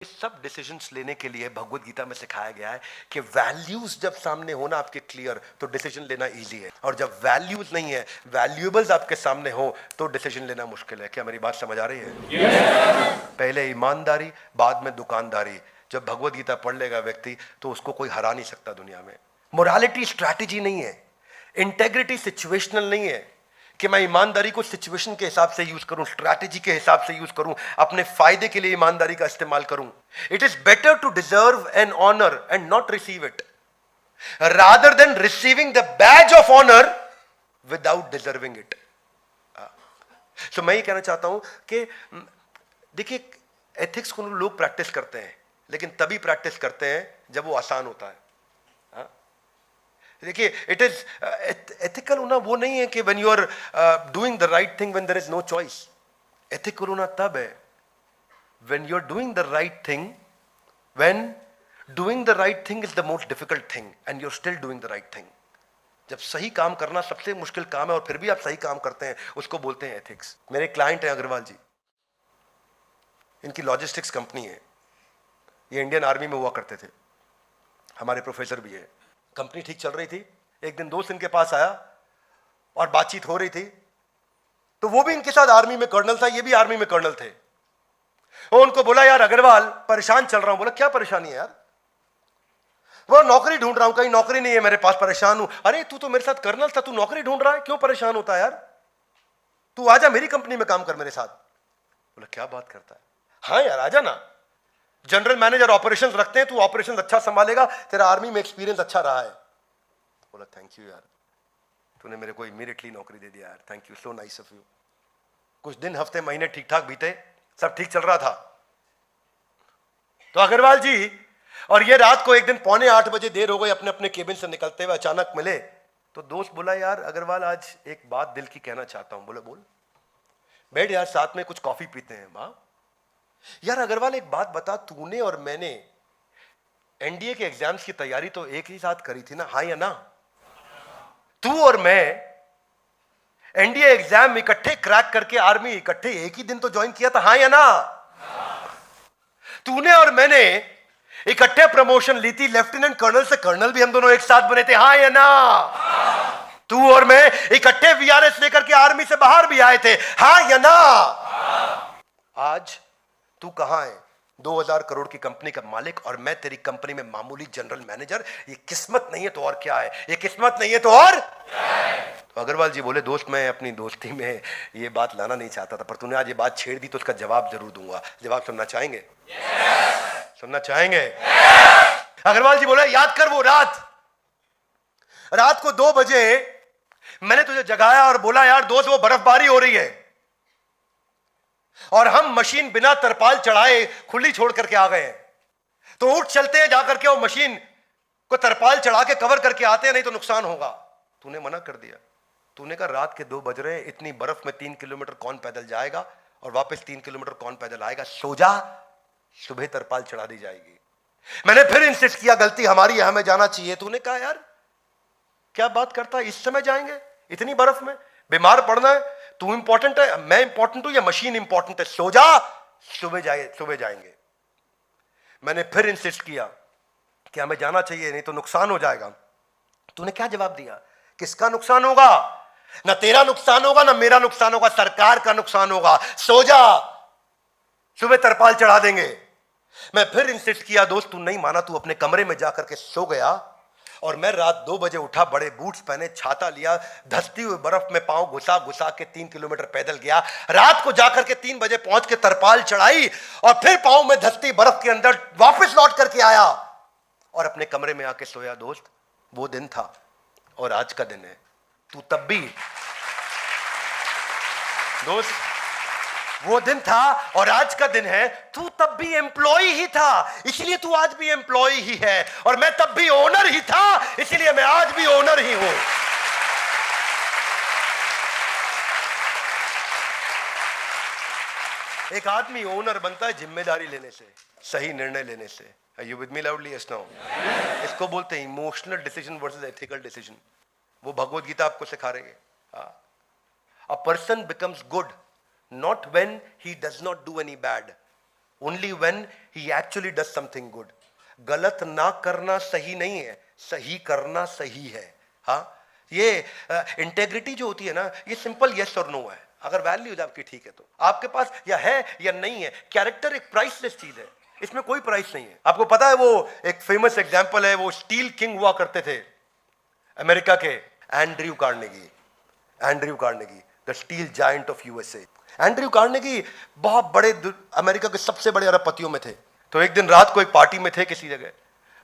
सब डिसीजंस लेने के लिए भगवत गीता में सिखाया गया है कि वैल्यूज जब सामने होना आपके क्लियर तो डिसीजन लेना इजी है, और जब वैल्यूज नहीं है, वैल्यूएबल्स आपके सामने हो तो डिसीजन लेना मुश्किल है। क्या मेरी बात समझ आ रही है? पहले ईमानदारी, बाद में दुकानदारी। जब भगवत गीता पढ़ लेगा व्यक्ति तो उसको कोई हरा नहीं सकता दुनिया में। मोरालिटी स्ट्रैटेजी नहीं है, इंटेग्रिटी सिचुएशनल नहीं है कि मैं ईमानदारी को सिचुएशन के हिसाब से यूज करूं, स्ट्रैटेजी के हिसाब से यूज करूं, अपने फायदे के लिए ईमानदारी का इस्तेमाल करूं। It is better to deserve an honour and not receive it rather than receiving the badge of honour without deserving it. So मैं ये कहना चाहता हूं कि देखिए, एथिक्स को लोग प्रैक्टिस करते हैं, लेकिन तभी प्रैक्टिस करते हैं जब वो आसान होता है। देखिए, इट इज एथिकल होना वो नहीं है कि when you are doing the right thing when there is no choice. Ethical होना तब है when you are doing the right thing, when doing the right thing is the most difficult thing and you are still doing the right thing. जब सही काम करना सबसे मुश्किल काम है और फिर भी आप सही काम करते हैं, उसको बोलते हैं एथिक्स। मेरे क्लाइंट है अग्रवाल जी, इनकी लॉजिस्टिक्स कंपनी है, ये इंडियन आर्मी में हुआ करते थे, हमारे प्रोफेसर भी है। कंपनी ठीक चल रही थी, एक दिन दोस्त इनके पास आया और बातचीत हो रही थी, तो वो भी इनके साथ आर्मी में कर्नल था, ये भी आर्मी में कर्नल थे। वो उनको बोला, यार अग्रवाल परेशान चल रहा हूं। बोला, क्या परेशानी है यार? वो नौकरी ढूंढ रहा हूं, कहीं नौकरी नहीं है मेरे पास, परेशान हूं। अरे तू तो मेरे साथ कर्नल था, तू नौकरी ढूंढ रहा है, क्यों परेशान होता है यार? तू आजा मेरी कंपनी में काम कर मेरे साथ। बोला, क्या बात करता है? हाँ यार आजा ना, जनरल मैनेजर ऑपरेशंस रखते हैं, तू ऑपरेशंस अच्छा संभालेगा, तेरा आर्मी में एक्सपीरियंस अच्छा रहा है। बोला, थैंक यू यार, तूने मेरे को इमीडिएटली नौकरी दे दिया यार, thank you, so nice of you. कुछ दिन, हफ्ते, महीने ठीक ठाक बीते, सब ठीक चल रहा था। तो अग्रवाल जी और ये रात को एक दिन 7:45 बजे देर हो गई, अपने अपने केबिन से निकलते हुए अचानक मिले। तो दोस्त बोला, यार अग्रवाल आज एक बात दिल की कहना चाहता हूं। बोले, बोल। बैठ यार, साथ में कुछ कॉफी पीते हैं। वाह यार अग्रवाल, एक बात बता, तूने और मैंने एनडीए के एग्जाम्स की तैयारी तो एक ही साथ करी थी ना, हाँ या ना? तू और मैं एनडीए एग्जाम इकट्ठे क्रैक करके आर्मी इकट्ठे एक ही दिन तो ज्वाइन किया था, हाँ या ना? तूने और मैंने इकट्ठे प्रमोशन ली थी, लेफ्टिनेंट कर्नल से कर्नल भी हम दोनों एक साथ बने थे, हाँ या ना? तू और मैं इकट्ठे वीआरएस लेकर के आर्मी से बाहर भी आए थे, हाँ या ना? आज तू कहां है? 2000 करोड़ की कंपनी का मालिक और मैं तेरी कंपनी में मामूली जनरल मैनेजर। ये किस्मत नहीं है तो और क्या है? ये किस्मत नहीं है तो और क्या है? तो अग्रवाल जी बोले, दोस्त मैं अपनी दोस्ती में ये बात लाना नहीं चाहता था, पर तूने आज ये बात छेड़ दी तो उसका जवाब जरूर दूंगा। जवाब सुनना चाहेंगे? सुनना चाहेंगे? अग्रवाल जी बोले, याद कर वो रात को 2 बजे मैंने तुझे जगाया और बोला, यार दोस्त वो बर्फबारी हो रही है, और हम मशीन बिना तरपाल चढ़ाए खुली छोड़ करके आ गए हैं, तो उठ चलते हैं, जाकर के वो मशीन को तरपाल चढ़ा के कवर करके आते हैं, नहीं तो नुकसान होगा। तूने मना कर दिया। तूने कहा रात के 2 बज रहे हैं, इतनी बर्फ में 3 किलोमीटर कौन पैदल जाएगा और वापस 3 किलोमीटर कौन पैदल आएगा? सो जा, सुबह तरपाल चढ़ा दी जाएगी। मैंने फिर इंसिस्ट किया, गलती हमारी है, हमें जाना चाहिए। तूने कहा, यार क्या बात करता है, इस समय जाएंगे इतनी बर्फ में? बीमार पड़ना है? तू इंपॉर्टेंट है, मैं इंपॉर्टेंट हूं या मशीन इंपॉर्टेंट है? सो जा, सुबह जाएंगे। मैंने फिर इंसिस्ट किया कि हमें जाना चाहिए, नहीं तो नुकसान हो जाएगा। तूने क्या जवाब दिया? किसका नुकसान होगा? ना तेरा नुकसान होगा ना मेरा नुकसान होगा, सरकार का नुकसान होगा। सो जा, सुबह तरपाल चढ़ा देंगे। मैं फिर इंसिस्ट किया, दोस्त तू नहीं माना, तू अपने कमरे में जाकर के सो गया, और मैं रात 2 बजे उठा, बड़े बूट्स पहने, छाता लिया, धसती हुई बर्फ में पांव घुसा के 3 किलोमीटर पैदल गया। रात को जाकर के 3 बजे पहुंच के तरपाल चढ़ाई, और फिर पांव में धसती बर्फ के अंदर वापस लौट करके आया और अपने कमरे में आके सोया। दोस्त वो दिन था और आज का दिन है। तू तब भी, दोस्त वो दिन था और आज का दिन है, तू तब भी एम्प्लॉय ही था, इसलिए तू आज भी एम्प्लॉय ही है, और मैं तब भी ओनर ही था, इसलिए मैं आज भी ओनर ही हूं। एक आदमी ओनर बनता है जिम्मेदारी लेने से, सही निर्णय लेने से। Are you with me loudly? Yes, no? इसको बोलते हैं emotional decision versus ethical decision. वो भगवत गीता आपको सिखा रही है। A person becomes good not when he does not do any bad, only when he actually does something good. गलत ना करना सही नहीं है, सही करना सही है। हाँ, ये इंटेग्रिटी जो होती है ना, ये सिंपल यस और नो है। अगर वैल्यूज आपकी ठीक है तो आपके पास या है या नहीं है। कैरेक्टर एक प्राइसलेस चीज है, इसमें कोई प्राइस नहीं है। आपको पता है वो एक फेमस एग्जांपल है, वो स्टील किंग हुआ करते थे अमेरिका के, Andrew Carnegie. Andrew Carnegie, the steel giant of USA. Andrew Carnegie बहुत बड़े अमेरिका के सबसे बड़े अरबपतियों में थे। तो एक दिन रात को एक पार्टी में थे किसी जगह,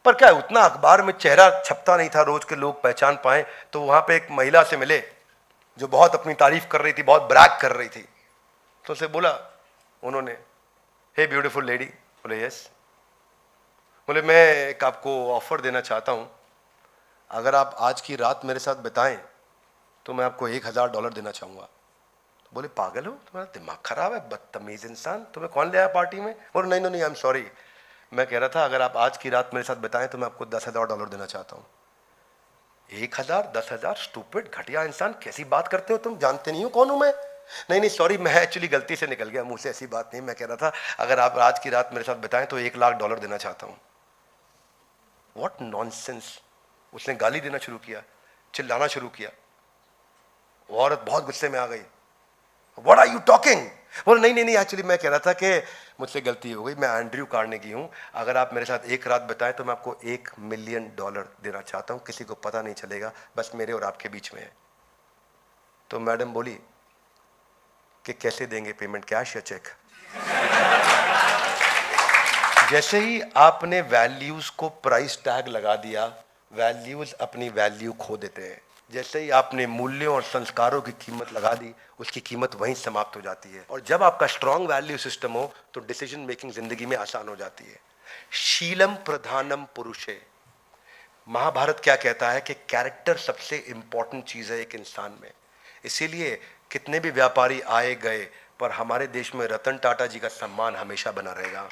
पर क्या उतना अखबार में चेहरा छपता नहीं था रोज के लोग पहचान पाए। तो वहां पे एक महिला से मिले जो बहुत अपनी तारीफ कर रही थी, बहुत ब्रैग कर रही थी। तो उसे बोला उन्होंने, हे ब्यूटीफुल लेडी। बोले यस। बोले मैं एक आपको ऑफर देना चाहता हूं, अगर आप आज की रात मेरे साथ बिताएं तो मैं आपको $1000 देना चाहूंगा। बोले पागल हो, तुम्हारा दिमाग खराब है, बदतमीज इंसान, तुम्हें कौन ले आया पार्टी में? बोले नहीं नहीं, आई एम सॉरी, मैं कह रहा था अगर आप आज की रात मेरे साथ बिताएं तो मैं आपको $10,000 देना चाहता हूँ। 1000, 10,000, स्टूपिड, घटिया इंसान, कैसी बात करते हो तुम? जानते नहीं हो कौन हूं मैं? नहीं नहीं सॉरी, मैं एक्चुअली गलती से निकल गया मुंह से, ऐसी बात नहीं। मैं कह रहा था अगर आप आज की रात मेरे साथ बिताएं तो $1,00,000 देना चाहता हूँ। What nonsense. उसने गाली देना शुरू किया, चिल्लाना शुरू किया। वो औरत बहुत गुस्से में आ गई। What are you talking? बोले नहीं नहीं नहीं, एक्चुअली मैं कह रहा था कि मुझसे गलती हो गई, मैं एंड्रयू कार्नेगी हूँ, अगर आप मेरे साथ एक रात बिताएं तो मैं आपको $1 मिलियन देना चाहता हूँ, किसी को पता नहीं चलेगा, बस मेरे और आपके बीच में है। तो मैडम बोली कि कैसे देंगे पेमेंट, कैश या चेक? जैसे ही आपने वैल्यूज को प्राइस टैग लगा दिया, वैल्यूज अपनी वैल्यू खो देते हैं। जैसे ही आपने मूल्यों और संस्कारों की कीमत लगा दी, उसकी कीमत वहीं समाप्त हो जाती है। और जब आपका स्ट्रॉन्ग वैल्यू सिस्टम हो तो डिसीजन मेकिंग जिंदगी में आसान हो जाती है। शीलम प्रधानम पुरुषे। महाभारत क्या कहता है कि कैरेक्टर सबसे इंपॉर्टेंट चीज है एक इंसान में। इसीलिए कितने भी व्यापारी आए गए, पर हमारे देश में रतन टाटा जी का सम्मान हमेशा बना रहेगा।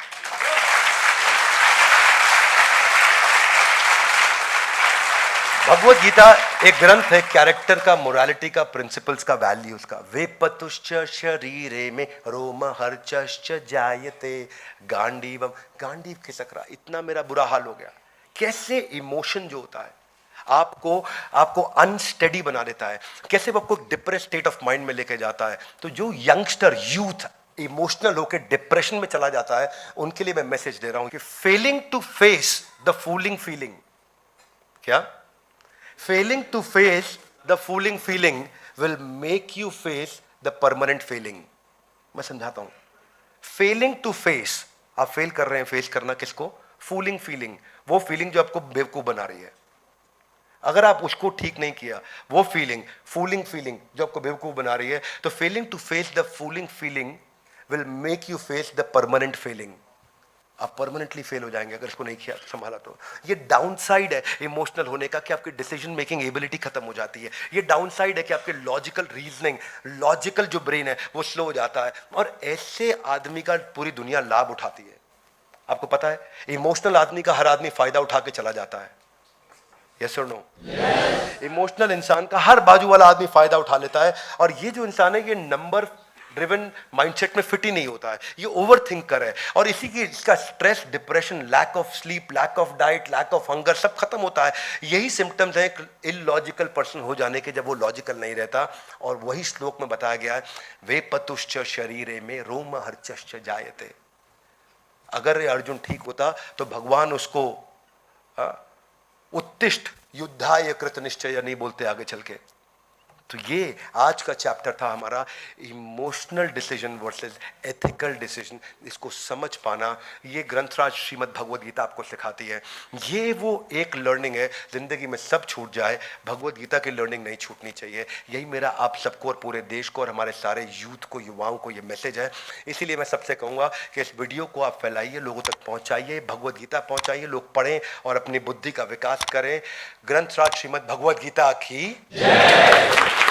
भगवत गीता एक ग्रंथ है कैरेक्टर का, मोरालिटी का, प्रिंसिपल्स का, वैल्यूज का। वे पतुश्च शरीरे में रोम हर्चश्च जायते गांडीवम। गांडीव खिसक रहा, इतना मेरा बुरा हाल हो गया। कैसे इमोशन जो होता है आपको अनस्टेडी बना देता है, कैसे वो आपको डिप्रेस स्टेट ऑफ माइंड में लेके जाता है। तो जो यंगस्टर यूथ इमोशनल होकर डिप्रेशन में चला जाता है, उनके लिए मैं मैसेज दे रहा हूं कि failing to face the fooling feeling, क्या failing to face the fooling feeling will make you face the permanent failing। मैं समझाता हूं। failing to face, आप फेल कर रहे हैं, फेस करना किसको? fooling feeling, वो फीलिंग जो आपको बेवकूफ बना रही है। अगर आप उसको ठीक नहीं किया, वो फीलिंग fooling feeling जो आपको बेवकूफ बना रही है, तो failing to face the fooling feeling will make you face the permanent failing। आप परमानेंटली फेल हो जाएंगे अगर इसको नहीं किया संभाला तो। ये डाउन साइड है इमोशनल होने का कि आपकी डिसीजन मेकिंग एबिलिटी खत्म हो जाती है। ये डाउन साइड है कि आपके लॉजिकल रीजनिंग, लॉजिकल जो ब्रेन है वो स्लो हो जाता है। और ऐसे आदमी का पूरी दुनिया लाभ उठाती है। आपको पता है इमोशनल आदमी का हर आदमी फायदा उठा के चला जाता है। यस और नो? इमोशनल इंसान का हर बाजू वाला आदमी फायदा उठा लेता है। और ये जो इंसान है ये नंबर ड्रिवन माइंडसेट में फिट ही नहीं होता है, ये ओवर थिंकर है। और इसी की इसका stress, depression, lack of sleep, lack of diet, lack of hunger सब खत्म होता है। यही सिम्टम्स हैं इलॉजिकल पर्सन हो जाने के, जब वो लॉजिकल नहीं रहता। और वही श्लोक में बताया गया है, वे पतुश्च शरीरे में रोम हर्चश्च जायते। अगर ये अर्जुन ठीक होता तो भगवान उसको उत्तिष्ठ युद्धाय कृत निश्चय नहीं बोलते आगे चल के। तो ये आज का चैप्टर था हमारा, emotional decision versus ethical decision. इसको समझ पाना ये ग्रंथराज श्रीमद् भगवद गीता आपको सिखाती है। ये वो एक लर्निंग है, जिंदगी में सब छूट जाए, भगवद गीता की लर्निंग नहीं छूटनी चाहिए। यही मेरा आप सबको और पूरे देश को और हमारे सारे यूथ को, युवाओं को ये मैसेज है। इसीलिए मैं सबसे कहूँगा कि इस वीडियो को आप फैलाइए, लोगों तक पहुँचाइए, भगवद गीता पहुँचाइए, लोग पढ़ें और अपनी बुद्धि का विकास करें। ग्रंथराज श्रीमद् भगवद गीता की जय।